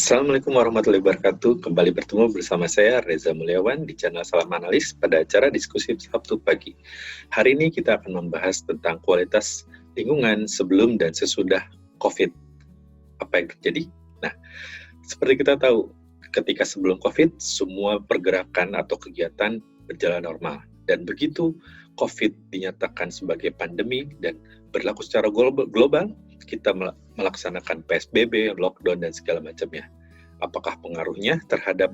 Assalamualaikum warahmatullahi wabarakatuh. Kembali bertemu bersama saya Reza Mulyawan di channel Salam Analis pada acara diskusi Sabtu pagi. Hari ini kita akan membahas tentang kualitas lingkungan sebelum dan sesudah COVID. Apa yang terjadi? Nah, seperti kita tahu, ketika sebelum COVID, semua pergerakan atau kegiatan berjalan normal. Dan begitu COVID dinyatakan sebagai pandemi dan berlaku secara global, kita melaksanakan PSBB, lockdown, dan segala macamnya. Apakah pengaruhnya terhadap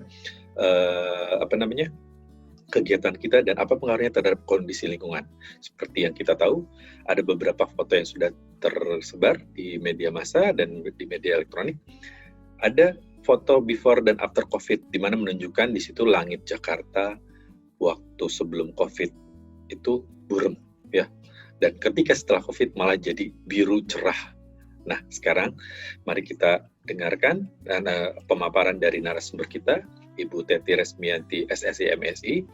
kegiatan kita dan apa pengaruhnya terhadap kondisi lingkungan? Seperti yang kita tahu, ada beberapa foto yang sudah tersebar di media massa dan di media elektronik. Ada foto before dan after COVID, di mana menunjukkan di situ langit Jakarta waktu sebelum COVID itu burem, ya. Dan ketika setelah COVID malah jadi biru cerah. Nah, sekarang mari kita dengarkan pemaparan dari narasumber kita, Ibu Teti Resmianti, SSI MSI.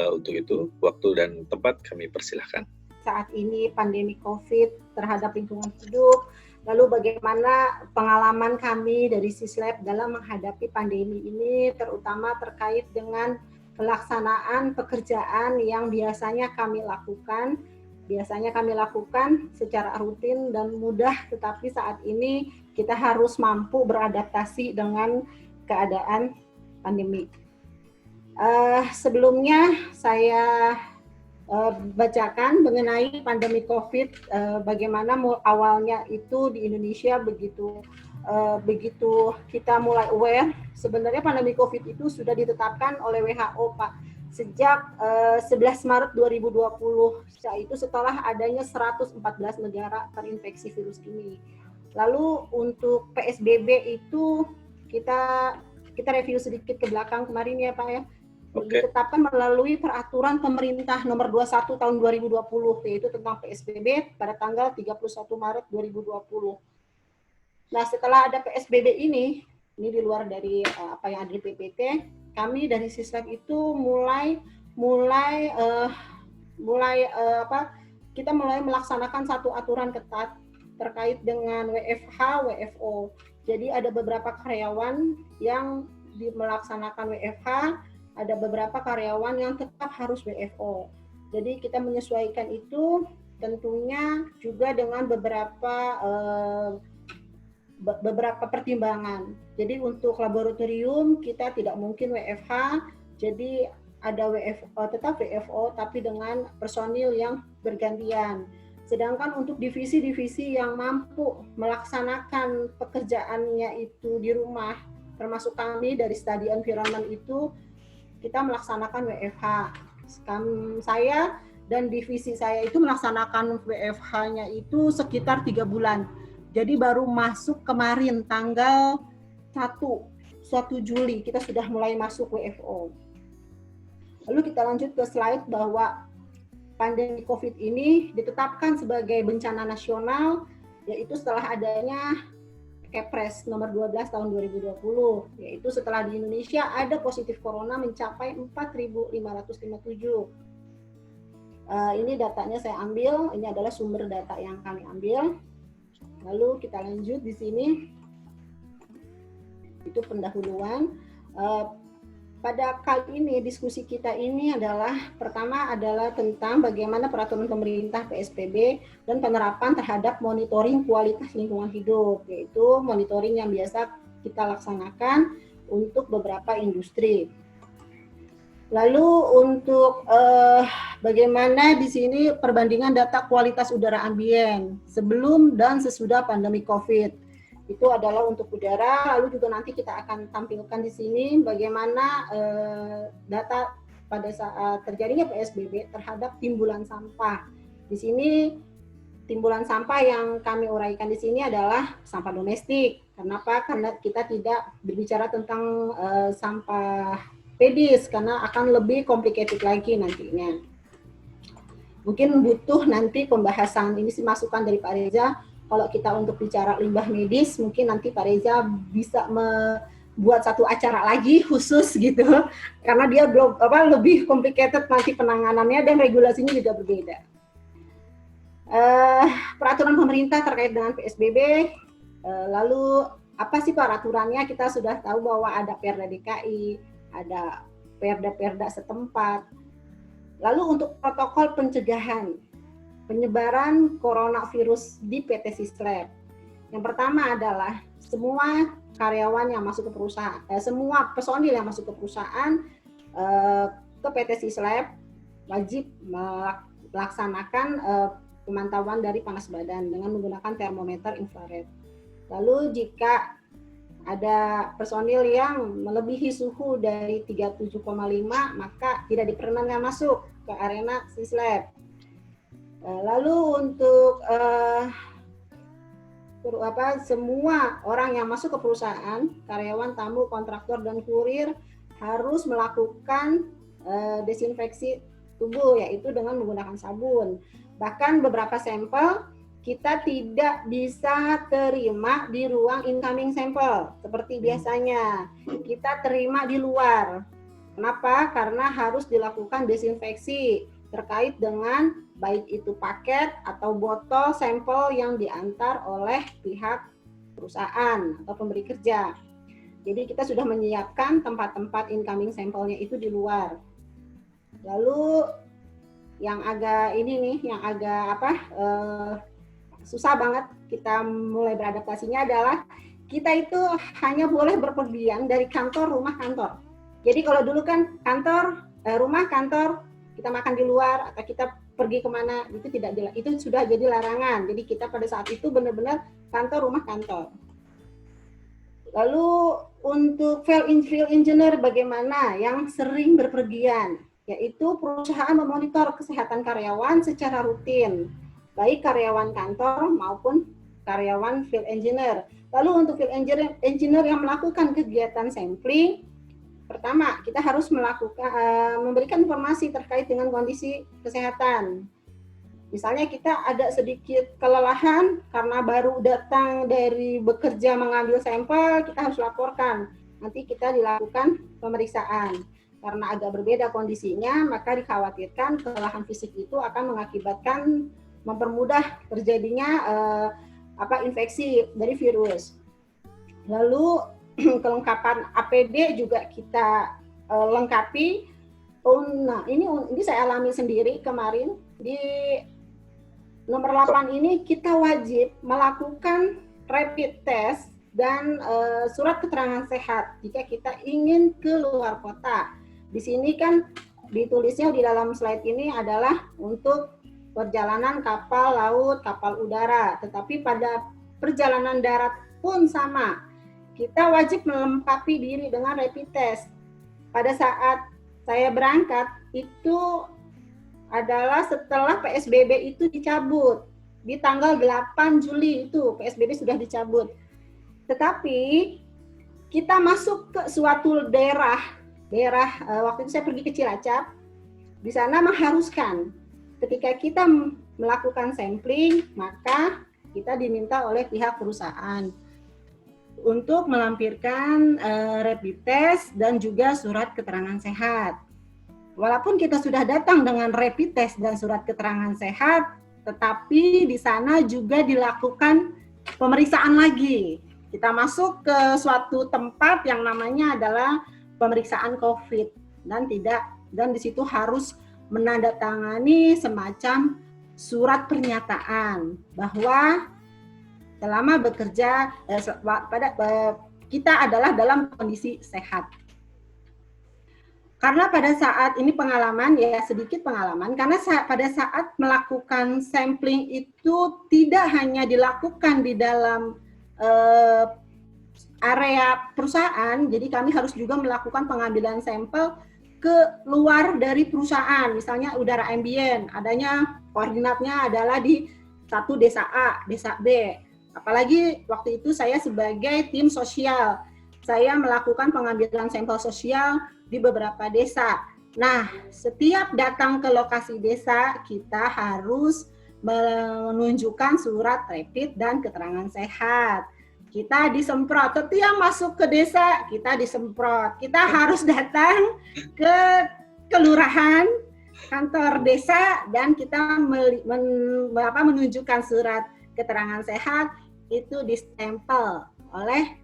Untuk itu, waktu dan tempat kami persilahkan. Saat ini pandemi COVID terhadap lingkungan hidup, lalu bagaimana pengalaman kami dari Sislab dalam menghadapi pandemi ini, terutama terkait dengan pelaksanaan pekerjaan yang biasanya kami lakukan secara rutin dan mudah, tetapi saat ini kita harus mampu beradaptasi dengan keadaan pandemi. Sebelumnya saya bacakan mengenai pandemi COVID, bagaimana awalnya itu di Indonesia begitu kita mulai aware. Sebenarnya pandemi COVID itu sudah ditetapkan oleh WHO, Pak, sejak 11 Maret 2020, yaitu setelah adanya 114 negara terinfeksi virus ini. Lalu untuk PSBB itu kita review sedikit ke belakang kemarin ya Pak ya. Ditetapkan melalui peraturan pemerintah nomor 21 tahun 2020, yaitu tentang PSBB pada tanggal 31 Maret 2020. Nah, setelah ada PSBB ini di luar dari apa yang ada di PPT, kami dari Sislab itu kita mulai melaksanakan satu aturan ketat terkait dengan WFH, WFO. Jadi ada beberapa karyawan yang melaksanakan WFH, ada beberapa karyawan yang tetap harus WFO. Jadi kita menyesuaikan itu tentunya juga dengan beberapa pertimbangan. Jadi untuk laboratorium kita tidak mungkin WFH, jadi ada tetap WFO tapi dengan personil yang bergantian. Sedangkan untuk divisi-divisi yang mampu melaksanakan pekerjaannya itu di rumah, termasuk kami dari Study Environment itu, kita melaksanakan WFH. Saya dan divisi saya itu melaksanakan WFH-nya itu sekitar 3 bulan. Jadi baru masuk kemarin tanggal 1 Juli kita sudah mulai masuk WFO. Lalu kita lanjut ke slide bahwa pandemi COVID ini ditetapkan sebagai bencana nasional, yaitu setelah adanya Kepres nomor 12 tahun 2020, yaitu setelah di Indonesia ada positif corona mencapai 4.557. Ini datanya saya ambil, ini adalah sumber data yang kami ambil. Lalu kita lanjut di sini, itu pendahuluan. Pada kali ini diskusi kita ini pertama adalah tentang bagaimana peraturan pemerintah PSBB dan penerapan terhadap monitoring kualitas lingkungan hidup, yaitu monitoring yang biasa kita laksanakan untuk beberapa industri. Lalu untuk bagaimana di sini perbandingan data kualitas udara ambien sebelum dan sesudah pandemi COVID. Itu adalah untuk udara, lalu juga nanti kita akan tampilkan di sini bagaimana data pada saat terjadinya PSBB terhadap timbulan sampah. Di sini timbulan sampah yang kami uraikan di sini adalah sampah domestik. Kenapa? Karena kita tidak berbicara tentang sampah medis karena akan lebih complicated lagi nantinya. Mungkin butuh nanti pembahasan, ini sih masukan dari Pak Reza. Kalau kita untuk bicara limbah medis, mungkin nanti Pak Reza bisa membuat satu acara lagi khusus gitu, karena dia lebih complicated nanti penanganannya dan regulasinya juga berbeda. Peraturan pemerintah terkait dengan PSBB, lalu apa sih peraturannya? Kita sudah tahu bahwa ada Perda DKI, ada perda-perda setempat. Lalu untuk protokol pencegahan penyebaran coronavirus di PT Sislab. Yang pertama adalah semua karyawan yang masuk ke perusahaan, semua personil yang masuk ke perusahaan ke PT Sislab wajib melaksanakan pemantauan dari panas badan dengan menggunakan termometer infrared. Lalu jika ada personil yang melebihi suhu dari 37,5 maka tidak diperkenankan masuk ke arena Sislab. Lalu untuk semua orang yang masuk ke perusahaan, karyawan, tamu, kontraktor, dan kurir harus melakukan desinfeksi tubuh, yaitu dengan menggunakan sabun. Bahkan beberapa sampel kita tidak bisa terima di ruang incoming sampel seperti biasanya. Kita terima di luar. Kenapa? Karena harus dilakukan desinfeksi terkait dengan baik itu paket atau botol sampel yang diantar oleh pihak perusahaan atau pemberi kerja. Jadi kita sudah menyiapkan tempat-tempat incoming sampelnya itu di luar. Lalu yang agak susah banget kita mulai beradaptasinya adalah kita itu hanya boleh berpergian dari kantor, rumah, kantor. Jadi kalau dulu kan kantor, rumah, kantor, kita makan di luar atau kita pergi kemana itu sudah jadi larangan. Jadi kita pada saat itu benar-benar kantor, rumah, kantor. Lalu untuk field engineer bagaimana yang sering berpergian, yaitu perusahaan memonitor kesehatan karyawan secara rutin, baik karyawan kantor maupun karyawan field engineer. Lalu untuk field engineer yang melakukan kegiatan sampling, pertama, kita harus memberikan informasi terkait dengan kondisi kesehatan. Misalnya kita ada sedikit kelelahan karena baru datang dari bekerja mengambil sampel, kita harus laporkan. Nanti kita dilakukan pemeriksaan. Karena agak berbeda kondisinya, maka dikhawatirkan kelelahan fisik itu akan mengakibatkan mempermudah terjadinya infeksi dari virus. Lalu kelengkapan APD juga kita lengkapi. Nah, ini saya alami sendiri kemarin di nomor 8 ini kita wajib melakukan rapid test dan surat keterangan sehat jika kita ingin ke luar kota. Di sini kan ditulisnya di dalam slide ini adalah untuk perjalanan kapal laut, kapal udara, tetapi pada perjalanan darat pun sama. Kita wajib melengkapi diri dengan rapid test. Pada saat saya berangkat itu adalah setelah PSBB itu dicabut. Di tanggal 8 Juli itu PSBB sudah dicabut. Tetapi kita masuk ke suatu daerah waktu itu saya pergi ke Cilacap. Di sana mengharuskan ketika kita melakukan sampling, maka kita diminta oleh pihak perusahaan untuk melampirkan rapid test dan juga surat keterangan sehat. Walaupun kita sudah datang dengan rapid test dan surat keterangan sehat, tetapi di sana juga dilakukan pemeriksaan lagi. Kita masuk ke suatu tempat yang namanya adalah pemeriksaan COVID dan di situ harus menandatangani semacam surat pernyataan bahwa selama bekerja kita adalah dalam kondisi sehat. Karena pada saat ini sedikit pengalaman, karena pada saat melakukan sampling itu tidak hanya dilakukan di dalam area perusahaan, jadi kami harus juga melakukan pengambilan sampel ke luar dari perusahaan, misalnya udara ambien, adanya koordinatnya adalah di satu desa A, desa B. Apalagi waktu itu saya sebagai tim sosial, saya melakukan pengambilan sampel sosial di beberapa desa. Nah, setiap datang ke lokasi desa, kita harus menunjukkan surat rapid dan keterangan sehat. Kita disemprot, setiap masuk ke desa, kita disemprot. Kita harus datang ke kelurahan, kantor desa, dan kita menunjukkan surat keterangan sehat, itu distempel oleh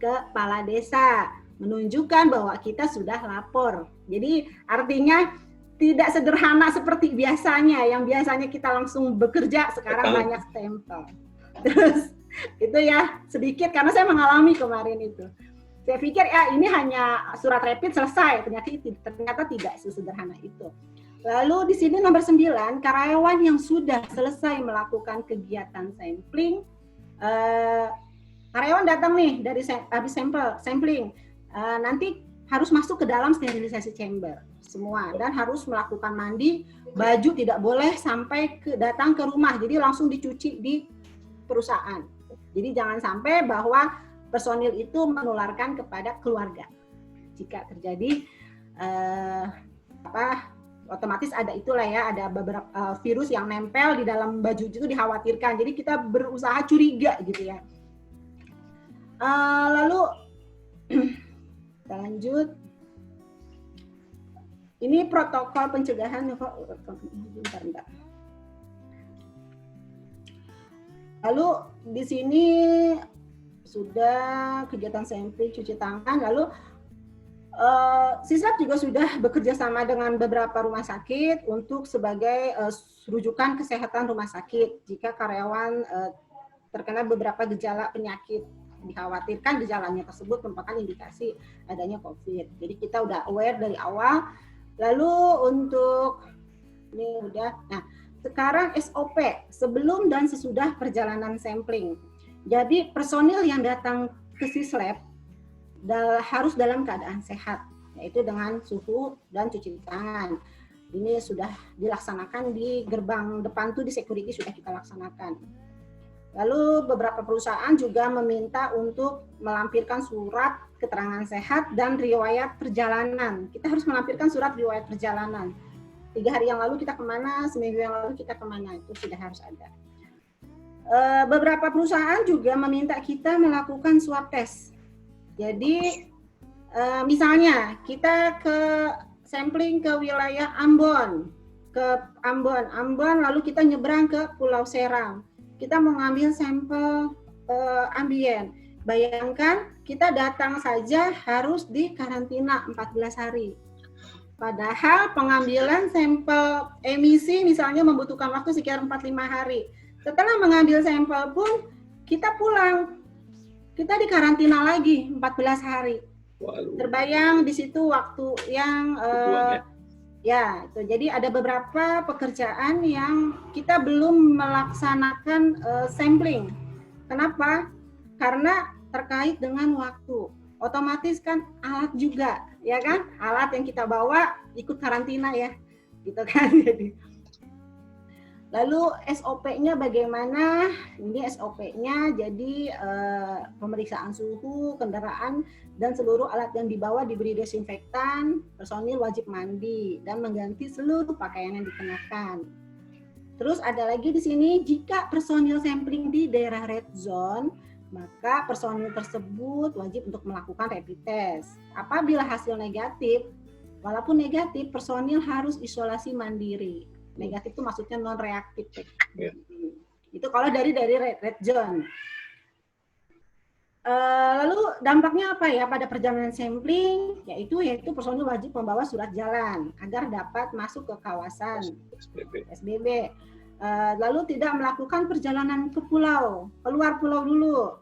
kepala desa, menunjukkan bahwa kita sudah lapor. Jadi artinya tidak sederhana seperti biasanya, yang biasanya kita langsung bekerja, sekarang banyak stempel. Terus itu ya sedikit, karena saya mengalami kemarin itu. Saya pikir ya ini hanya surat rapid selesai, ternyata tidak sesederhana itu. Lalu di sini nomor 9, karyawan yang sudah selesai melakukan kegiatan sampling, karyawan datang nih dari habis sampling, nanti harus masuk ke dalam sterilisasi chamber semua dan harus melakukan mandi, baju tidak boleh sampai datang ke rumah, jadi langsung dicuci di perusahaan. Jadi jangan sampai bahwa personil itu menularkan kepada keluarga. Jika terjadi otomatis ada itulah ya, ada beberapa virus yang nempel di dalam baju itu dikhawatirkan. Jadi kita berusaha curiga gitu ya. Lalu kita lanjut. Ini protokol pencegahan. Bentar. Lalu di sini sudah kegiatan sampling, cuci tangan. Lalu Sislab juga sudah bekerja sama dengan beberapa rumah sakit untuk sebagai rujukan kesehatan rumah sakit jika karyawan terkena beberapa gejala penyakit. Dikhawatirkan gejalanya tersebut merupakan indikasi adanya COVID. Jadi kita udah aware dari awal. Lalu untuk ini udah. Nah, sekarang SOP sebelum dan sesudah perjalanan sampling. Jadi personil yang datang ke Sislab harus dalam keadaan sehat, yaitu dengan suhu dan cuci tangan. Ini sudah dilaksanakan di gerbang depan tuh di security sudah kita laksanakan. Lalu beberapa perusahaan juga meminta untuk melampirkan surat keterangan sehat dan riwayat perjalanan. Kita harus melampirkan surat riwayat perjalanan. 3 hari yang lalu kita kemana, seminggu yang lalu kita kemana, itu sudah harus ada. Beberapa perusahaan juga meminta kita melakukan swab test. Jadi misalnya kita ke sampling ke wilayah Ambon, lalu kita nyebrang ke Pulau Seram. Kita mau ngambil sampel ambien. Bayangkan kita datang saja harus di karantina 14 hari. Padahal pengambilan sampel emisi misalnya membutuhkan waktu sekitar 4-5 hari. Setelah mengambil sampel pun kita pulang. Kita di karantina lagi 14 hari. Terbayang di situ waktu yang ya, itu. Jadi ada beberapa pekerjaan yang kita belum melaksanakan sampling. Kenapa? Karena terkait dengan waktu. Otomatis kan alat juga, ya kan? Alat yang kita bawa ikut karantina ya, gitu kan. Jadi, lalu SOP-nya bagaimana? Ini SOP-nya jadi pemeriksaan suhu kendaraan dan seluruh alat yang dibawa diberi desinfektan, personil wajib mandi dan mengganti seluruh pakaian yang dikenakan. Terus ada lagi di sini, jika personil sampling di daerah red zone, maka personil tersebut wajib untuk melakukan rapid test. Apabila hasil negatif, walaupun negatif, personil harus isolasi mandiri. Negatif itu maksudnya non reaktif. Yeah. Itu kalau dari red zone. Lalu dampaknya apa ya pada perjalanan sampling? Yaitu personil wajib membawa surat jalan agar dapat masuk ke kawasan PSBB. Lalu tidak melakukan perjalanan ke pulau, keluar pulau dulu.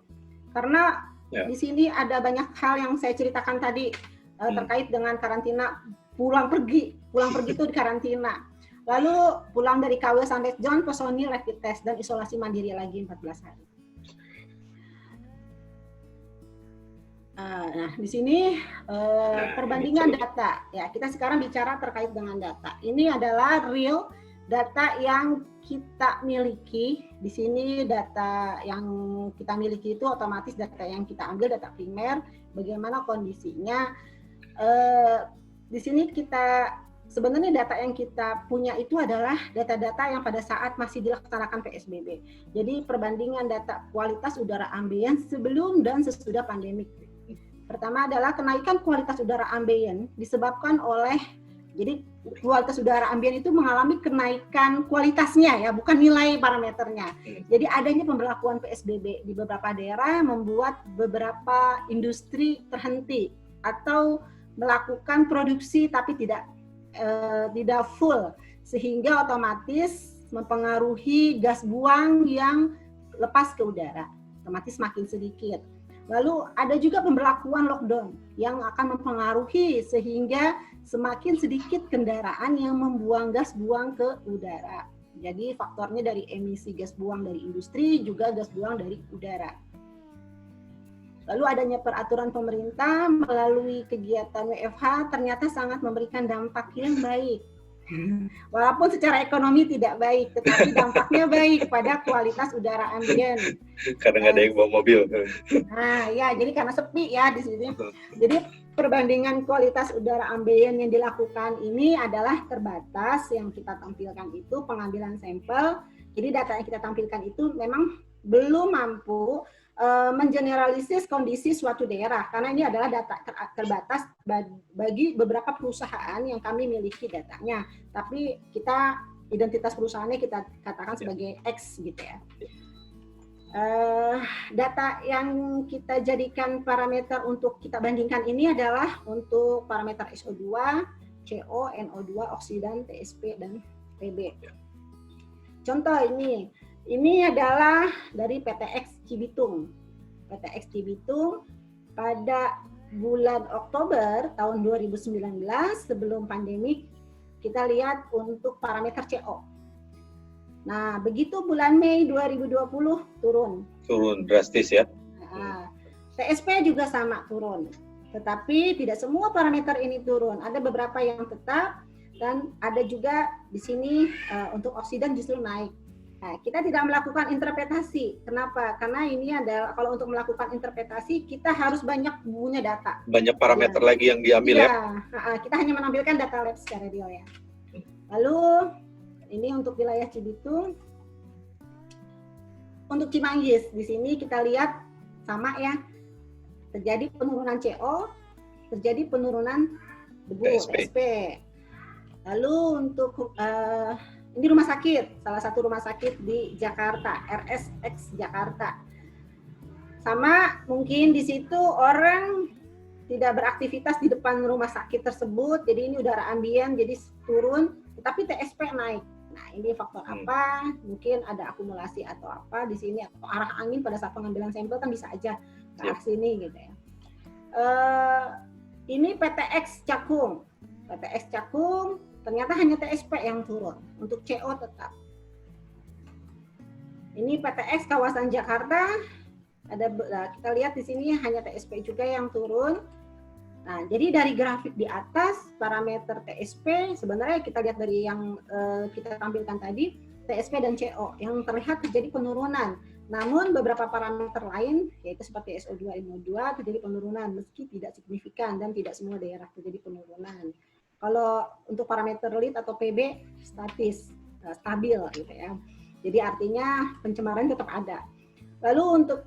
Karena di sini ada banyak hal yang saya ceritakan tadi terkait dengan karantina, pulang pergi itu di karantina. Lalu pulang dari KW sampai zone, personil rapid test dan isolasi mandiri lagi 14 hari. Nah, di sini perbandingan data. Ya, kita sekarang bicara terkait dengan data. Ini adalah real data yang kita miliki. Di sini data yang kita miliki itu otomatis data yang kita ambil, data primer, bagaimana kondisinya. Di sini kita sebenarnya data yang kita punya itu adalah data-data yang pada saat masih dilaksanakan PSBB. Jadi perbandingan data kualitas udara ambien sebelum dan sesudah pandemik. Pertama adalah kenaikan kualitas udara ambien disebabkan oleh, jadi kualitas udara ambien itu mengalami kenaikan kualitasnya ya, bukan nilai parameternya. Jadi adanya pemberlakuan PSBB di beberapa daerah membuat beberapa industri terhenti atau melakukan produksi tapi tidak full, sehingga otomatis mempengaruhi gas buang yang lepas ke udara, otomatis makin sedikit. Lalu ada juga pemberlakuan lockdown yang akan mempengaruhi sehingga semakin sedikit kendaraan yang membuang gas buang ke udara. Jadi faktornya dari emisi gas buang dari industri juga gas buang dari udara. Lalu adanya peraturan pemerintah melalui kegiatan WFH ternyata sangat memberikan dampak yang baik. Walaupun secara ekonomi tidak baik, tetapi dampaknya baik pada kualitas udara ambien. Karena nggak ada yang bawa mobil. Nah, ya, jadi karena sepi ya di sini. Jadi perbandingan kualitas udara ambien yang dilakukan ini adalah terbatas. Yang kita tampilkan itu pengambilan sampel. Jadi data yang kita tampilkan itu memang belum mampu mengeneralisir kondisi suatu daerah, karena ini adalah data terbatas bagi beberapa perusahaan yang kami miliki datanya, tapi kita identitas perusahaannya kita katakan sebagai X gitu ya. Data yang kita jadikan parameter untuk kita bandingkan ini adalah untuk parameter SO2, CO, NO2, oksidan, TSP, dan PB. Contoh ini adalah dari PTX Cibitung. PTX Cibitung pada bulan Oktober tahun 2019 sebelum pandemik, kita lihat untuk parameter CO. Nah, begitu bulan Mei 2020 turun. Turun drastis ya. Nah, TSP juga sama turun. Tetapi tidak semua parameter ini turun. Ada beberapa yang tetap dan ada juga di sini untuk oksidan justru naik. Nah, kita tidak melakukan interpretasi. Kenapa? Karena ini adalah kalau untuk melakukan interpretasi kita harus banyak punya data. Banyak parameter lagi yang diambil ya. Kita hanya menampilkan data lab secara real ya. Lalu ini untuk wilayah Cibitung. Untuk Cimanggis di sini kita lihat sama ya. Terjadi penurunan CO, terjadi penurunan debu TSP. Lalu untuk ini rumah sakit, salah satu rumah sakit di Jakarta, RSX Jakarta. Sama mungkin di situ orang tidak beraktivitas di depan rumah sakit tersebut, jadi ini udara ambien jadi turun, tetapi TSP naik. Nah, ini faktor apa? Mungkin ada akumulasi atau apa di sini, atau arah angin pada saat pengambilan sampel kan bisa aja ke arah sini gitu ya. Ini PTX Cakung. PTX Cakung ternyata hanya TSP yang turun, untuk CO tetap. Ini PTX kawasan Jakarta, kita lihat di sini hanya TSP juga yang turun. Nah, jadi dari grafik di atas parameter TSP sebenarnya kita lihat dari yang kita tampilkan tadi, TSP dan CO yang terlihat terjadi penurunan. Namun beberapa parameter lain yaitu seperti SO2, NO2 terjadi penurunan meski tidak signifikan dan tidak semua daerah terjadi penurunan. Kalau untuk parameter lead atau PB stabil gitu ya. Jadi artinya pencemaran tetap ada. Lalu untuk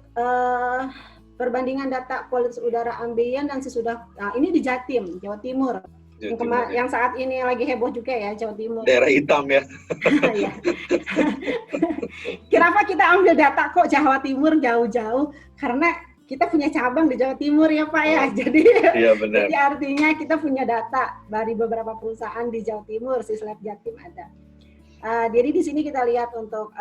perbandingan data kualitas udara ambien dan sesudah, ini di Jatim, Jawa Timur. Yang saat ini lagi heboh juga ya, Jawa Timur. Daerah hitam ya. Kenapa kita ambil data kok Jawa Timur jauh-jauh? Karena kita punya cabang di Jawa Timur ya Pak ya, jadi benar. Jadi artinya kita punya data dari beberapa perusahaan di Jawa Timur, Sislab Jatim ada. Jadi di sini kita lihat untuk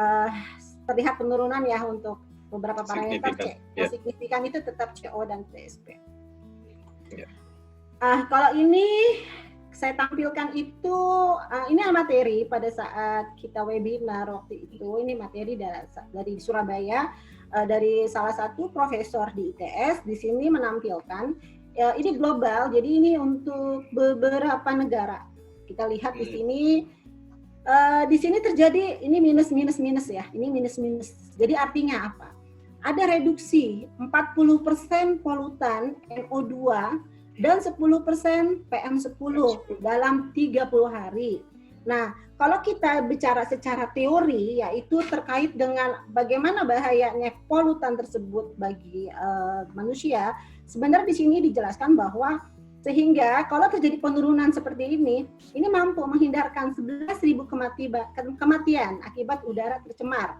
terlihat penurunan ya untuk beberapa parameter signifikan itu tetap CO dan TSP. Ya. Kalau ini saya tampilkan itu, ini materi pada saat kita webinar waktu itu, ini materi dari Surabaya. Dari salah satu profesor di ITS di sini menampilkan ini global, jadi ini untuk beberapa negara. Kita lihat di sini terjadi ini minus ya, ini minus. Jadi artinya apa? Ada reduksi 40% polutan NO2 dan 10% PM10 dalam 30 hari. Nah, kalau kita bicara secara teori, yaitu terkait dengan bagaimana bahayanya polutan tersebut bagi manusia, sebenarnya di sini dijelaskan bahwa Sehingga kalau terjadi penurunan seperti ini mampu menghindarkan 11.000 kematian akibat udara tercemar.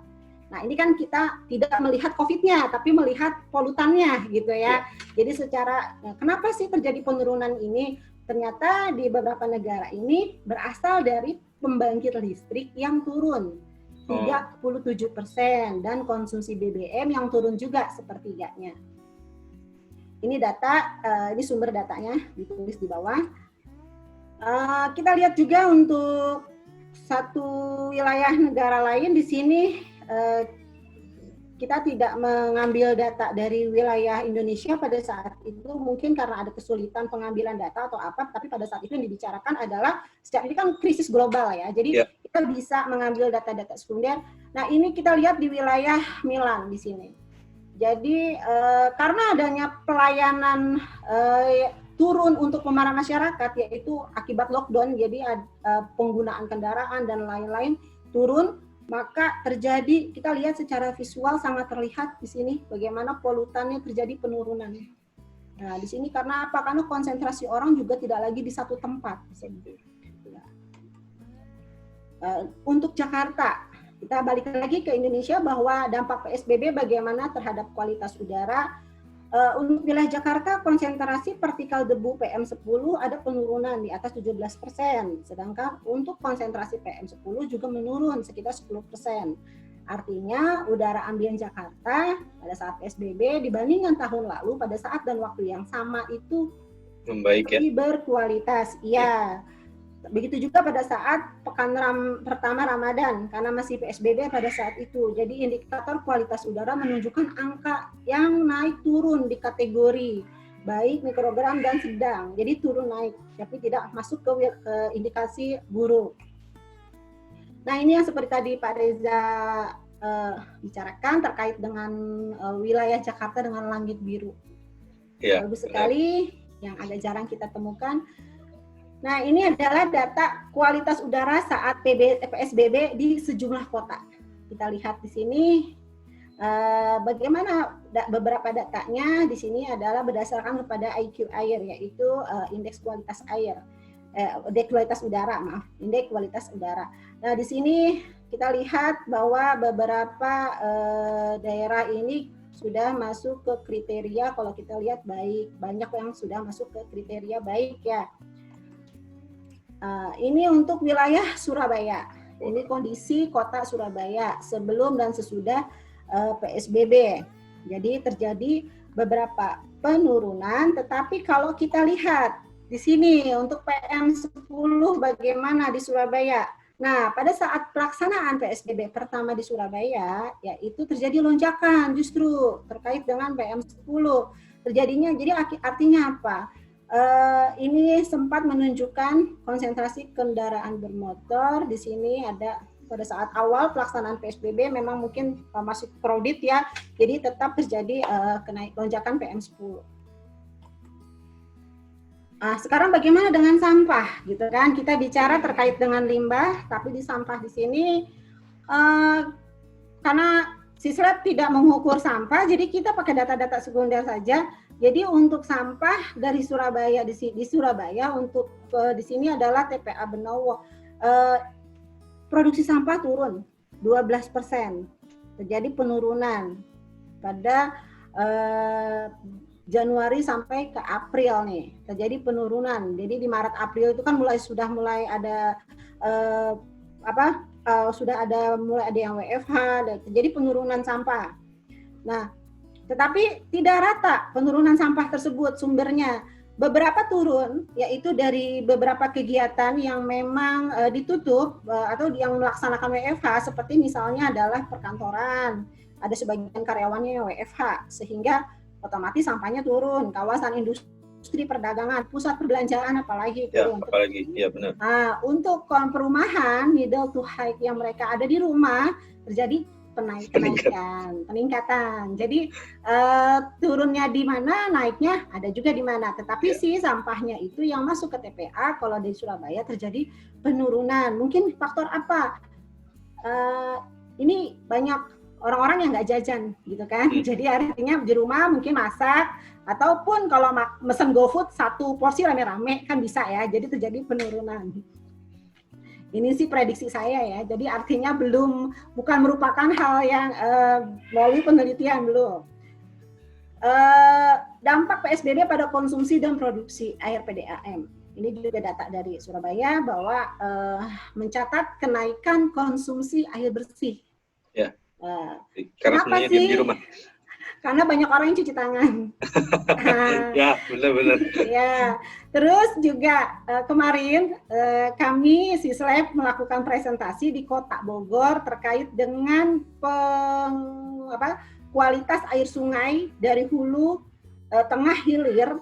Nah, ini kan kita tidak melihat COVID-nya, tapi melihat polutannya gitu ya. Jadi secara, kenapa sih terjadi penurunan ini? Ternyata di beberapa negara ini berasal dari pembangkit listrik yang turun 37% dan konsumsi BBM yang turun juga sepertiganya. Ini data, ini sumber datanya ditulis di bawah. Kita lihat juga untuk satu wilayah negara lain di sini kita tidak mengambil data dari wilayah Indonesia pada saat itu, mungkin karena ada kesulitan pengambilan data atau apa, tapi pada saat itu yang dibicarakan adalah, ini kan krisis global ya, jadi kita bisa mengambil data-data sekunder. Nah, ini kita lihat di wilayah Milan di sini. Jadi karena adanya pelayanan turun untuk pemanasan masyarakat, yaitu akibat lockdown, jadi penggunaan kendaraan dan lain-lain turun, maka terjadi, kita lihat secara visual sangat terlihat di sini bagaimana polutannya terjadi penurunan. Nah, di sini karena apa? Karena konsentrasi orang juga tidak lagi di satu tempat. Untuk Jakarta, kita balik lagi ke Indonesia bahwa dampak PSBB bagaimana terhadap kualitas udara. Untuk wilayah Jakarta, konsentrasi partikel debu PM10 ada penurunan di atas 17%, sedangkan untuk konsentrasi PM10 juga menurun sekitar 10%. Artinya udara ambien Jakarta pada saat PSBB dibandingkan tahun lalu pada saat dan waktu yang sama itu membaik, lebih berkualitas. Iya. Begitu juga pada saat pekan pertama Ramadan, karena masih PSBB pada saat itu. Jadi indikator kualitas udara menunjukkan angka yang naik turun di kategori baik, mikrogram, dan sedang. Jadi turun naik, tapi tidak masuk ke indikasi buruk. Nah, ini yang seperti tadi Pak Reza bicarakan terkait dengan wilayah Jakarta dengan langit biru. Bagus sekali, yang agak jarang kita temukan. Nah, ini adalah data kualitas udara saat PSBB di sejumlah kota. Kita lihat di sini bagaimana beberapa datanya. Di sini adalah berdasarkan kepada IQ air, yaitu indeks kualitas air, indeks kualitas udara, indeks kualitas udara. Nah, di sini kita lihat bahwa beberapa daerah ini sudah masuk ke kriteria, kalau kita lihat baik, banyak yang sudah masuk ke kriteria baik ya. Ini untuk wilayah Surabaya. Ini kondisi kota Surabaya sebelum dan sesudah PSBB. Jadi terjadi beberapa penurunan, tetapi kalau kita lihat di sini untuk PM10 bagaimana di Surabaya. Nah, pada saat pelaksanaan PSBB pertama di Surabaya, yaitu terjadi lonjakan justru terkait dengan PM10. Terjadinya, jadi artinya apa? Ini sempat menunjukkan konsentrasi kendaraan bermotor. Di sini ada pada saat awal pelaksanaan PSBB memang mungkin masih crowded ya, jadi tetap terjadi lonjakan PM10. Sekarang bagaimana dengan sampah, gitu kan? Kita bicara terkait dengan limbah, tapi di sampah di sini karena Sislab tidak mengukur sampah, jadi kita pakai data-data sekunder saja. Jadi untuk sampah dari Surabaya di Surabaya untuk di sini adalah TPA Benowo, produksi sampah turun 12%, terjadi penurunan pada Januari sampai ke April nih, terjadi penurunan. Jadi di Maret April itu kan sudah mulai ada mulai ada yang WFH, dan terjadi penurunan sampah. Nah, tetapi tidak rata penurunan sampah tersebut sumbernya. Beberapa turun, yaitu dari beberapa kegiatan yang memang ditutup atau yang melaksanakan WFH, seperti misalnya adalah perkantoran. Ada sebagian karyawannya yang WFH, sehingga otomatis sampahnya turun. Kawasan industri perdagangan, pusat perbelanjaan apalagi turun. Ya, apalagi, ya benar. Nah, untuk perumahan, middle to high yang mereka ada di rumah, terjadi peningkatan. Jadi turunnya di mana, naiknya ada juga di mana. Tetapi sih sampahnya itu yang masuk ke TPA kalau di Surabaya terjadi penurunan. Mungkin faktor apa? Ini banyak orang-orang yang nggak jajan gitu kan. Jadi artinya di rumah mungkin masak, ataupun kalau mesen GoFood satu porsi rame-rame kan bisa ya. Jadi terjadi penurunan. Ini sih prediksi saya ya. Jadi artinya bukan merupakan hal yang melalui penelitian belum. Dampak PSBB pada konsumsi dan produksi air PDAM. Ini juga data dari Surabaya bahwa mencatat kenaikan konsumsi air bersih. Ya. Karena semuanya diam di rumah. Karena banyak orang yang cuci tangan. Ya, benar-benar. Ya, terus juga kemarin kami Sislab melakukan presentasi di Kota Bogor terkait dengan kualitas air sungai dari hulu, tengah, hilir.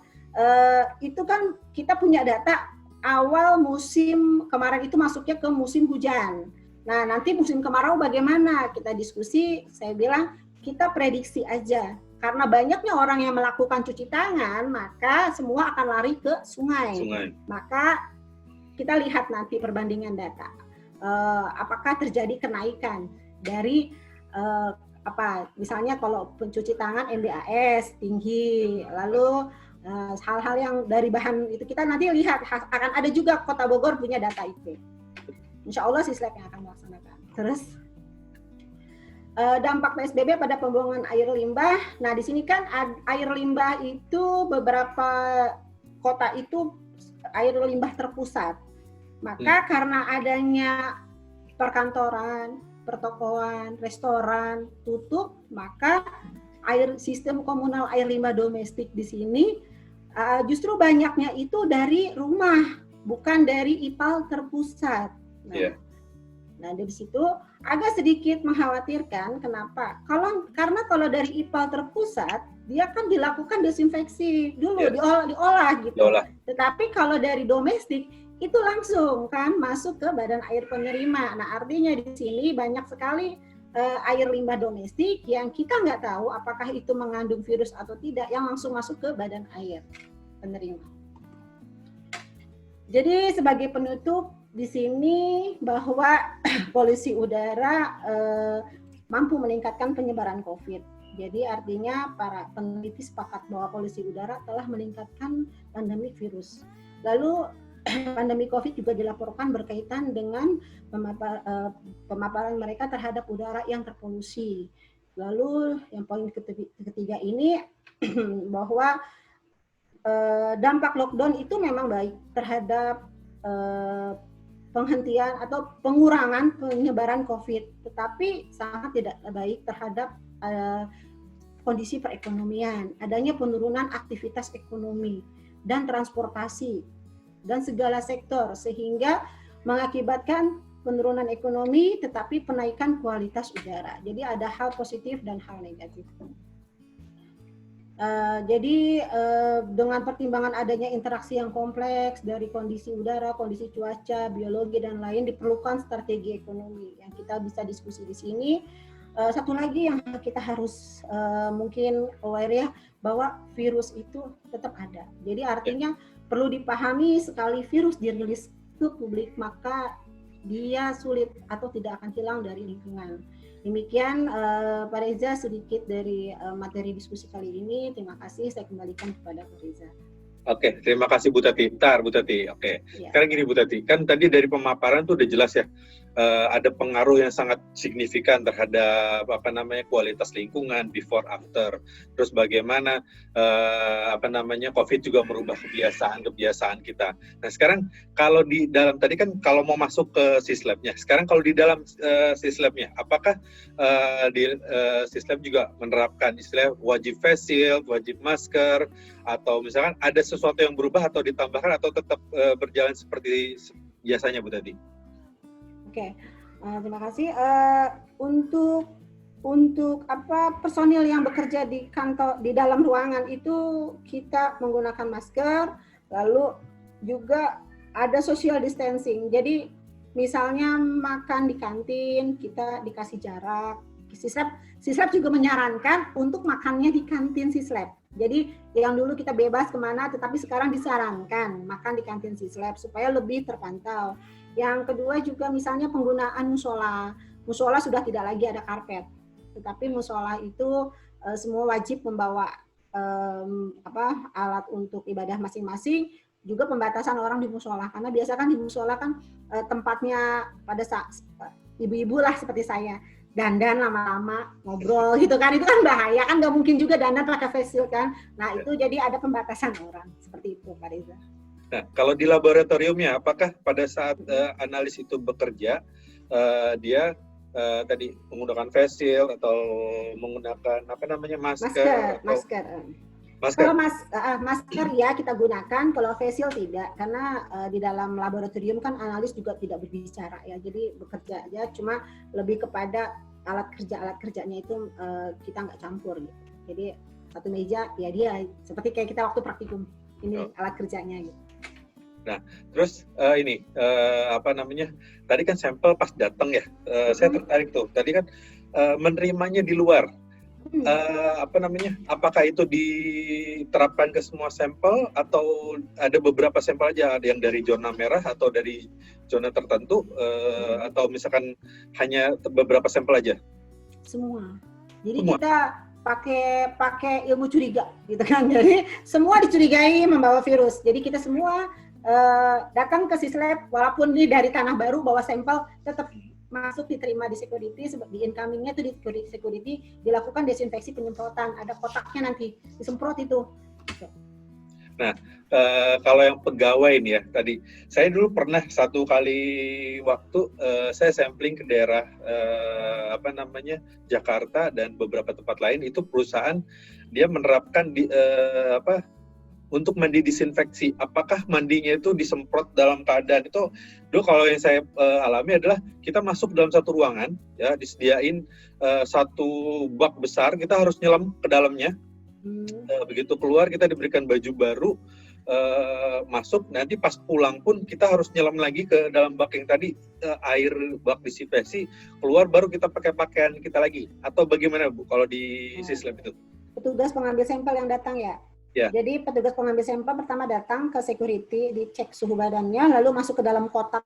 Itu kan kita punya data awal musim kemarin itu masuknya ke musim hujan. Nah, nanti musim kemarau bagaimana? Kita diskusi, saya bilang kita prediksi aja. Karena banyaknya orang yang melakukan cuci tangan, maka semua akan lari ke sungai. Maka kita lihat nanti perbandingan data. Apakah terjadi kenaikan dari misalnya kalau pencuci tangan MDAS tinggi, lalu hal-hal yang dari bahan itu kita nanti lihat, akan ada juga Kota Bogor punya data itu. Insya Allah Sislab yang akan melaksanakan. Terus dampak PSBB pada pembuangan air limbah. Nah, di sini kan air limbah itu beberapa kota itu air limbah terpusat. Maka karena adanya perkantoran, pertokoan, restoran tutup, maka sistem komunal air limbah domestik di sini justru banyaknya itu dari rumah, bukan dari IPAL terpusat. Nah, dari situ agak sedikit mengkhawatirkan. Kenapa? Karena kalau dari IPAL terpusat, dia kan dilakukan desinfeksi dulu, diolah gitu. Tetapi kalau dari domestik, itu langsung kan masuk ke badan air penerima. Nah, artinya di sini banyak sekali air limbah domestik yang kita nggak tahu apakah itu mengandung virus atau tidak, yang langsung masuk ke badan air penerima. Jadi sebagai penutup, di sini bahwa polusi udara mampu meningkatkan penyebaran COVID. Jadi artinya para peneliti sepakat bahwa polusi udara telah meningkatkan pandemi virus. Lalu pandemi COVID juga dilaporkan berkaitan dengan pemaparan mereka terhadap udara yang terpolusi. Lalu yang poin ketiga ini bahwa dampak lockdown itu memang baik terhadap penghentian atau pengurangan penyebaran COVID, tetapi sangat tidak baik terhadap kondisi perekonomian, adanya penurunan aktivitas ekonomi dan transportasi dan segala sektor, sehingga mengakibatkan penurunan ekonomi tetapi penaikan kualitas udara. Jadi ada hal positif dan hal negatif. Jadi dengan pertimbangan adanya interaksi yang kompleks dari kondisi udara, kondisi cuaca, biologi dan lain, diperlukan strategi ekonomi yang kita bisa diskusi di sini. Satu lagi yang kita harus mungkin aware ya, bahwa virus itu tetap ada. Jadi artinya perlu dipahami, sekali virus dirilis ke publik maka dia sulit atau tidak akan hilang dari lingkungan. Demikian Pak Reza sedikit dari materi diskusi kali ini. Terima kasih, saya kembalikan kepada Pak Reza. Oke, terima kasih Bu Tati. Bu Tati. Oke. Ya. Sekarang gini Bu Tati, kan tadi dari pemaparan tuh udah jelas ya, ada pengaruh yang sangat signifikan terhadap kualitas lingkungan before after. Terus bagaimana COVID juga merubah kebiasaan kita. Nah, sekarang kalau di dalam tadi kan kalau mau masuk ke Sislabnya, sekarang kalau di dalam Sislabnya, apakah di Sislab juga menerapkan istilah wajib face shield, wajib masker, atau misalkan ada sesuatu yang berubah atau ditambahkan atau tetap berjalan seperti biasanya Bu Tati? Oke, terima kasih. Untuk personil yang bekerja di kantor di dalam ruangan itu kita menggunakan masker, lalu juga ada social distancing. Jadi misalnya makan di kantin kita dikasih jarak. Sislab juga menyarankan untuk makannya di kantin Sislab. Jadi yang dulu kita bebas kemana, tetapi sekarang disarankan makan di kantin Sislab supaya lebih terpantau. Yang kedua juga misalnya penggunaan musola. Musola sudah tidak lagi ada karpet. Tetapi musola itu semua wajib membawa alat untuk ibadah masing-masing, juga pembatasan orang di musola karena biasa kan di musola kan tempatnya pada saat ibu-ibu lah seperti saya dandan lama-lama ngobrol gitu kan, itu kan bahaya kan, nggak mungkin juga dandan pakai face shield kan. Nah itu jadi ada pembatasan orang seperti itu Pak Reza. Nah kalau di laboratoriumnya apakah pada saat analis itu bekerja dia tadi menggunakan face shield atau menggunakan apa namanya masker? Kalau masker ya kita gunakan, kalau face shield tidak, karena di dalam laboratorium kan analis juga tidak berbicara ya, jadi bekerja aja, cuma lebih kepada alat kerjanya itu kita nggak campur gitu. Jadi satu meja ya dia seperti kayak kita waktu praktikum ini alat kerjanya gitu. Nah, terus ini apa namanya? Tadi kan sampel pas datang ya, saya tertarik tuh. Tadi kan menerimanya di luar. Apa namanya? Apakah itu diterapkan ke semua sampel atau ada beberapa sampel aja, ada yang dari zona merah atau dari zona tertentu atau misalkan hanya beberapa sampel aja? Semua. Jadi semua. Kita pakai ilmu curiga gitu kan. Jadi semua dicurigai membawa virus. Jadi kita semua datang ke Sislab walaupun ini dari Tanah Baru bawa sampel, tetap masuk diterima di security, di incomingnya itu di security dilakukan desinfeksi penyemprotan, ada kotaknya nanti disemprot itu. Nah kalau yang pegawai nih ya, tadi saya dulu pernah satu kali waktu saya sampling ke daerah apa namanya Jakarta dan beberapa tempat lain, itu perusahaan dia menerapkan di untuk mandi disinfeksi. Apakah mandinya itu disemprot dalam keadaan itu? Dulu kalau yang saya alami adalah kita masuk dalam satu ruangan, ya disediain satu bak besar, kita harus nyelam ke dalamnya. Begitu keluar kita diberikan baju baru, masuk, nanti pas pulang pun kita harus nyelam lagi ke dalam bak yang tadi, air bak disinfeksi, keluar baru kita pakai pakaian kita lagi. Atau bagaimana Bu kalau di Sislab itu? Petugas pengambil sampel yang datang ya? Ya. Jadi petugas pengambil sampel pertama datang ke security, dicek suhu badannya, lalu masuk ke dalam kotak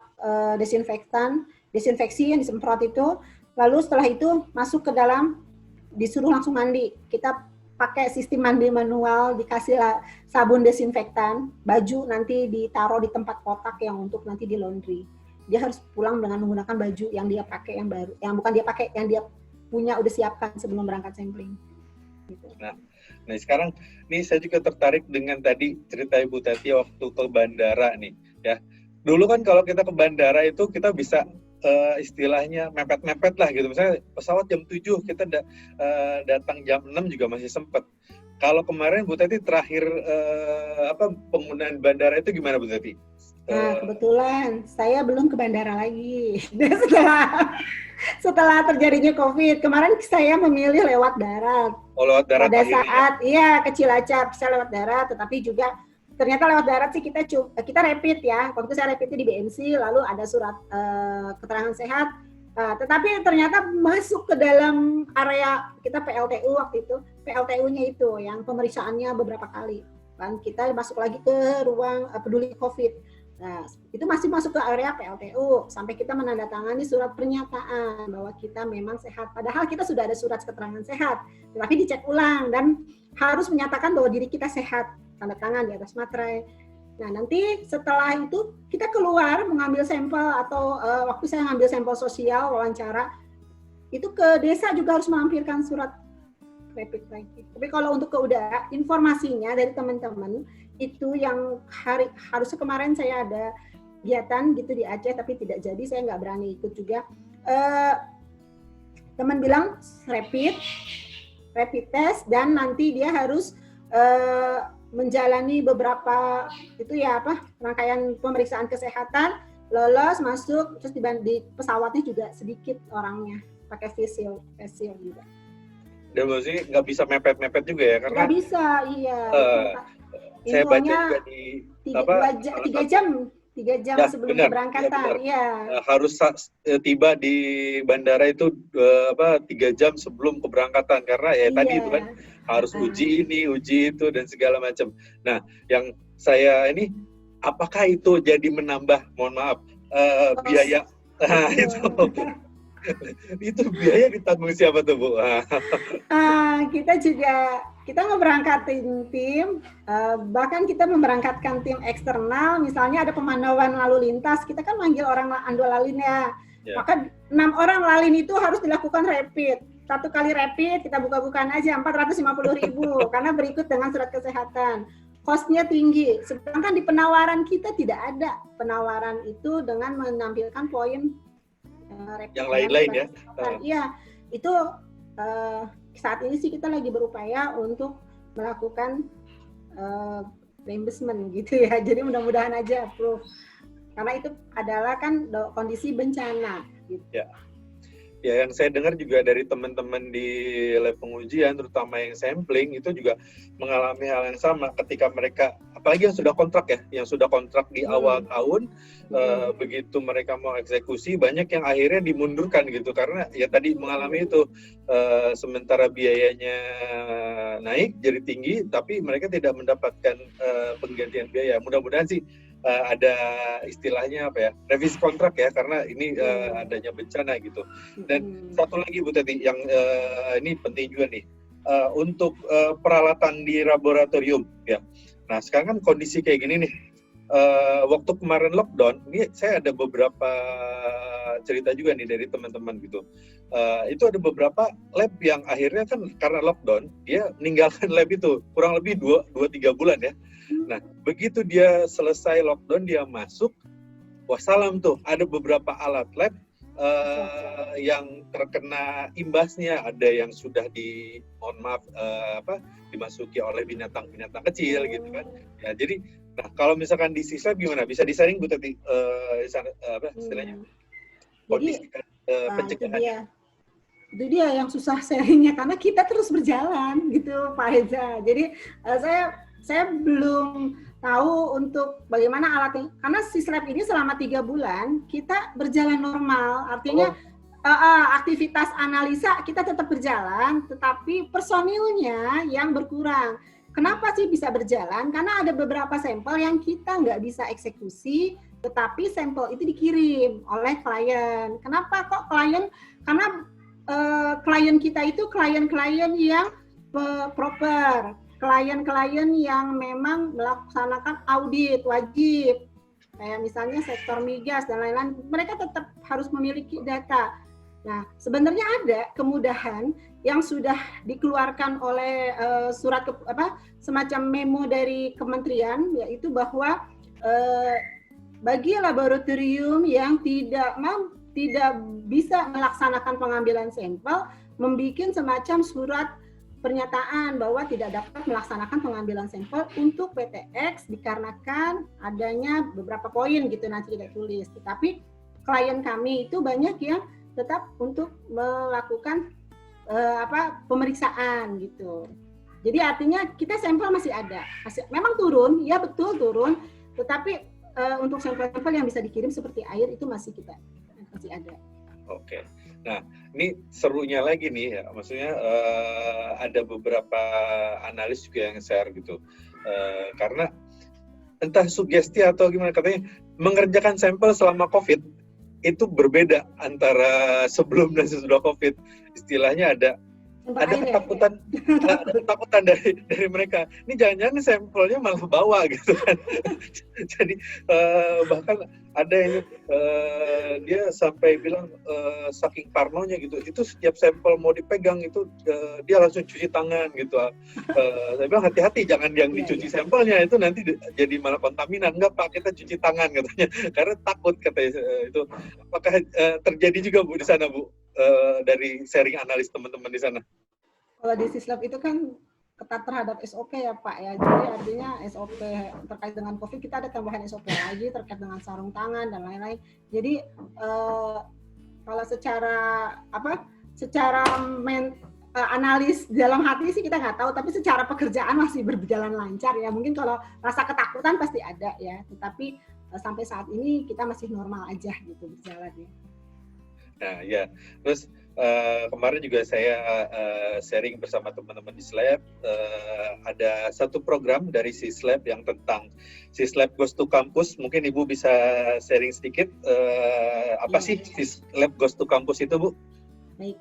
desinfeksi yang disemprot itu, lalu setelah itu masuk ke dalam, disuruh langsung mandi. Kita pakai sistem mandi manual, dikasih sabun desinfektan, baju nanti ditaruh di tempat kotak yang untuk nanti di laundry. Dia harus pulang dengan menggunakan baju yang dia pakai yang baru, yang bukan dia pakai, yang dia punya udah siapkan sebelum berangkat sampling. Gitu. Nah sekarang nih saya juga tertarik dengan tadi cerita Ibu Tati waktu ke bandara nih ya. Dulu kan kalau kita ke bandara itu kita bisa istilahnya mepet-mepet lah gitu. Misalnya pesawat jam 7 kita datang jam 6 juga masih sempat. Kalau kemarin Bu Tati terakhir penggunaan bandara itu gimana Bu Tati? Nah kebetulan saya belum ke bandara lagi. Setelah terjadinya COVID, kemarin saya memilih lewat darat. Lewat darat pada saat ke Cilacap bisa lewat darat, tetapi juga ternyata lewat darat sih kita rapid ya. Waktu saya rapidnya di BNC, lalu ada surat keterangan sehat. Tetapi ternyata masuk ke dalam area kita PLTU waktu itu, PLTU-nya itu yang pemeriksaannya beberapa kali. Dan kita masuk lagi ke ruang peduli COVID. Nah, itu masih masuk ke area PLTU sampai kita menandatangani surat pernyataan bahwa kita memang sehat. Padahal kita sudah ada surat keterangan sehat, tetapi dicek ulang dan harus menyatakan bahwa diri kita sehat, tanda tangan di atas materai. Nah, nanti setelah itu kita keluar mengambil sampel atau waktu saya ngambil sampel sosial wawancara, itu ke desa juga harus melampirkan surat rapid lagi. Tapi kalau untuk ke udara, informasinya dari teman-teman itu yang harusnya kemarin saya ada kegiatan gitu di Aceh tapi tidak jadi, saya nggak berani ikut juga. Teman bilang rapid test dan nanti dia harus menjalani beberapa rangkaian pemeriksaan kesehatan, lolos masuk, terus di pesawatnya juga sedikit orangnya pakai face shield juga. Dan maksudnya nggak bisa mepet-mepet juga ya karena nggak bisa, iya. Saya baca juga di 3 jam ya, sebelum keberangkatan. Ya, harus tiba di bandara itu 3 jam sebelum keberangkatan karena tadi itu kan harus uji ini, uji itu dan segala macam. Nah, yang saya ini apakah itu jadi menambah, mohon maaf, biaya itu Itu biaya ditanggung siapa tuh, Bu? Kita memberangkatin tim, bahkan kita memberangkatkan tim eksternal, misalnya ada pemantauan lalu lintas, kita kan manggil orang andol lalin ya. Maka 6 orang lalin itu harus dilakukan rapid. 1 kali rapid kita buka-bukaan aja 450.000 karena berikut dengan surat kesehatan. Cost-nya tinggi, sedangkan di penawaran kita tidak ada penawaran itu dengan menampilkan poin yang lain-lain ya. Iya, itu saat ini sih kita lagi berupaya untuk melakukan reimbursement gitu ya. Jadi mudah-mudahan aja approve. Karena itu adalah kan kondisi bencana gitu. Ya, yang saya dengar juga dari teman-teman di lab pengujian, terutama yang sampling, itu juga mengalami hal yang sama ketika mereka, apalagi yang sudah kontrak ya, yang sudah kontrak di awal tahun, begitu mereka mau eksekusi, banyak yang akhirnya dimundurkan gitu, karena ya tadi mengalami itu, sementara biayanya naik, jadi tinggi, tapi mereka tidak mendapatkan penggantian biaya. Mudah-mudahan sih ada istilahnya apa ya, revisi kontrak ya, karena ini adanya bencana gitu. Dan satu lagi Bu Teti, yang ini penting juga nih, untuk peralatan di laboratorium ya. Nah sekarang kan kondisi kayak gini nih, waktu kemarin lockdown, ini saya ada beberapa cerita juga nih dari teman-teman gitu. Itu ada beberapa lab yang akhirnya kan karena lockdown, dia meninggalkan lab itu kurang lebih 2-3 bulan ya. Nah, begitu dia selesai lockdown, dia masuk, wassalam tuh, ada beberapa alat lab yang terkena imbasnya, ada yang sudah dimasuki oleh binatang-binatang kecil gitu kan. Ya, jadi, nah kalau misalkan di Sislab gimana? Bisa di-sharing Bu Teti, istilahnya? Kondisi pencegahan. Itu dia yang susah sharingnya, karena kita terus berjalan gitu Pak Reza. Jadi saya belum tahu untuk bagaimana alatnya, karena Sislab ini selama 3 bulan kita berjalan normal, artinya aktivitas analisa kita tetap berjalan, tetapi personilnya yang berkurang. Kenapa sih bisa berjalan? Karena ada beberapa sampel yang kita nggak bisa eksekusi, tetapi sampel itu dikirim oleh klien. Kenapa kok klien? Karena klien kita itu klien-klien yang proper, klien-klien yang memang melaksanakan audit wajib, kayak misalnya sektor migas dan lain-lain, mereka tetap harus memiliki data. Nah, sebenarnya ada kemudahan yang sudah dikeluarkan oleh semacam memo dari kementerian, yaitu bahwa bagi laboratorium yang tidak bisa melaksanakan pengambilan sampel, membuat semacam surat pernyataan bahwa tidak dapat melaksanakan pengambilan sampel untuk PTX dikarenakan adanya beberapa poin gitu, nanti kita tulis. Tetapi klien kami itu banyak yang tetap untuk melakukan pemeriksaan gitu. Jadi artinya kita sampel masih ada, memang turun, ya betul turun, tetapi untuk sampel-sampel yang bisa dikirim seperti air itu masih ada. Oke. Nah, ini serunya lagi nih, ya. Maksudnya ada beberapa analis juga yang share gitu. Karena entah sugesti atau gimana, katanya mengerjakan sampel selama COVID itu berbeda antara sebelum dan sesudah COVID. Istilahnya ada ketakutan, ketakutan dari mereka. Ini jangan-jangan sampelnya malah bawa gitu kan. Jadi bahkan ada yang dia sampai bilang saking parnonya gitu, itu setiap sampel mau dipegang itu dia langsung cuci tangan gitu. Saya bilang hati-hati, jangan yang dicuci sampelnya, itu nanti jadi malah kontaminan. Enggak Pak, kita cuci tangan katanya, karena takut katanya itu. Apakah terjadi juga Bu di sana Bu? Dari sharing analis teman-teman di sana? Kalau di Sislab itu kan ketat terhadap SOP ya Pak ya, jadi artinya SOP terkait dengan COVID kita ada tambahan SOP lagi terkait dengan sarung tangan dan lain-lain. Jadi kalau secara analis dalam hati sih kita nggak tahu, tapi secara pekerjaan masih berjalan lancar ya. Mungkin kalau rasa ketakutan pasti ada ya, tetapi sampai saat ini kita masih normal aja gitu berjalan ya. Nah ya, terus kemarin juga saya sharing bersama teman-teman di SLAB, ada satu program dari SISLAB yang tentang SISLAB Goes to Campus. Mungkin Ibu bisa sharing sedikit apa sih SISLAB Goes to Campus itu, Bu? Baik.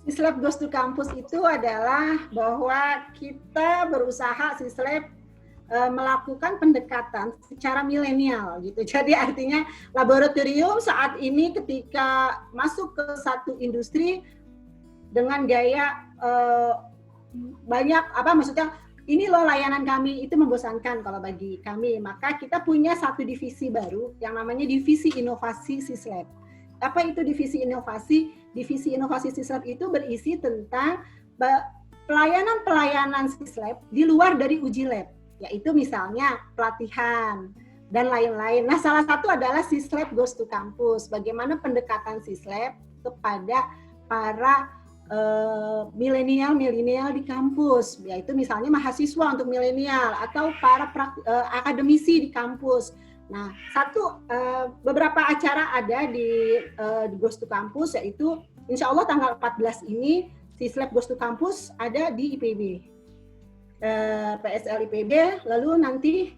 SISLAB Goes to Campus itu adalah bahwa kita berusaha SISLAB melakukan pendekatan secara milenial gitu. Jadi artinya laboratorium saat ini ketika masuk ke satu industri dengan gaya banyak maksudnya ini loh layanan kami, itu membosankan kalau bagi kami. Maka kita punya satu divisi baru yang namanya divisi inovasi SISLAB. Apa itu divisi inovasi? Divisi inovasi SISLAB itu berisi tentang pelayanan SISLAB di luar dari uji lab, yaitu misalnya pelatihan dan lain-lain. Nah, salah satu adalah SISLAB Goes to Campus. Bagaimana pendekatan SISLAB kepada para milenial di kampus, yaitu misalnya mahasiswa untuk milenial atau para akademisi di kampus. Nah, beberapa acara ada di Goes to Campus, yaitu insya Allah tanggal 14 ini SISLAB Goes to Campus ada di IPB. PSL IPB, lalu nanti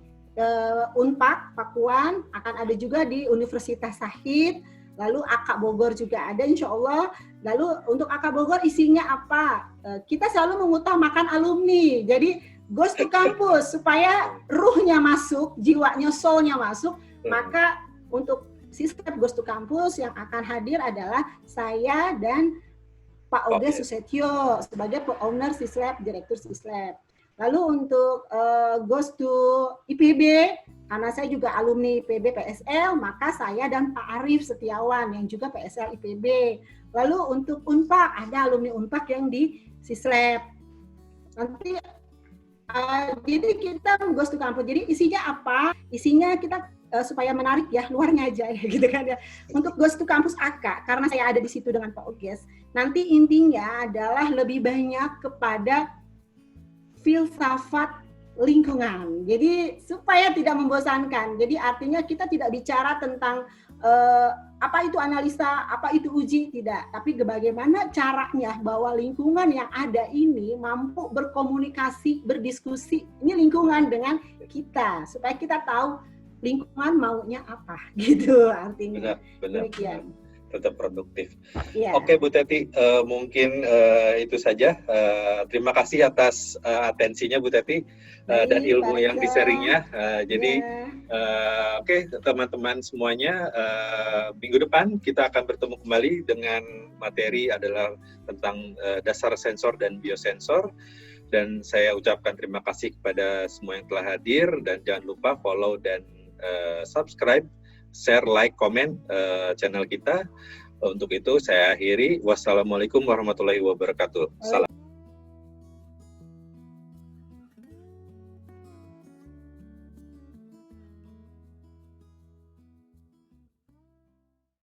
Unpad Pakuan akan ada juga di Universitas Shahid, lalu AK Bogor juga ada insya Allah. Lalu untuk AK Bogor isinya apa? Kita selalu mengutamakan alumni, jadi Goes to Campus supaya ruhnya masuk, jiwanya, soulnya masuk. Maka untuk SISLAB Goes to Campus yang akan hadir adalah saya dan Pak Oge Susetio sebagai owner SISLAB, direktur SISLAB. Lalu untuk Goes to IPB, karena saya juga alumni IPB PSL, maka saya dan Pak Arif Setiawan yang juga PSL IPB. Lalu untuk Unpad, ada alumni Unpad yang di SISLAB. Nanti, jadi kita Goes to Campus. Jadi isinya apa? Isinya kita supaya menarik ya, luarnya aja ya, gitu kan ya. Untuk Goes to Campus AK, karena saya ada di situ dengan Pak Oges, nanti intinya adalah lebih banyak kepada filsafat lingkungan. Jadi supaya tidak membosankan. Jadi artinya kita tidak bicara tentang apa itu analisa, apa itu uji, tidak. Tapi bagaimana caranya bahwa lingkungan yang ada ini mampu berkomunikasi, berdiskusi. Ini lingkungan dengan kita supaya kita tahu lingkungan maunya apa, gitu artinya. Benar. Tetap produktif. Yeah. Oke, Bu Teti, mungkin itu saja. Terima kasih atas atensinya, Bu Teti, dan ilmu yang di-sharingnya. Jadi, oke, teman-teman semuanya, minggu depan kita akan bertemu kembali dengan materi adalah tentang dasar sensor dan biosensor. Dan saya ucapkan terima kasih kepada semua yang telah hadir, dan jangan lupa follow dan subscribe, share, like, komen channel kita. Untuk itu saya akhiri. Wassalamualaikum warahmatullahi wabarakatuh. Salam.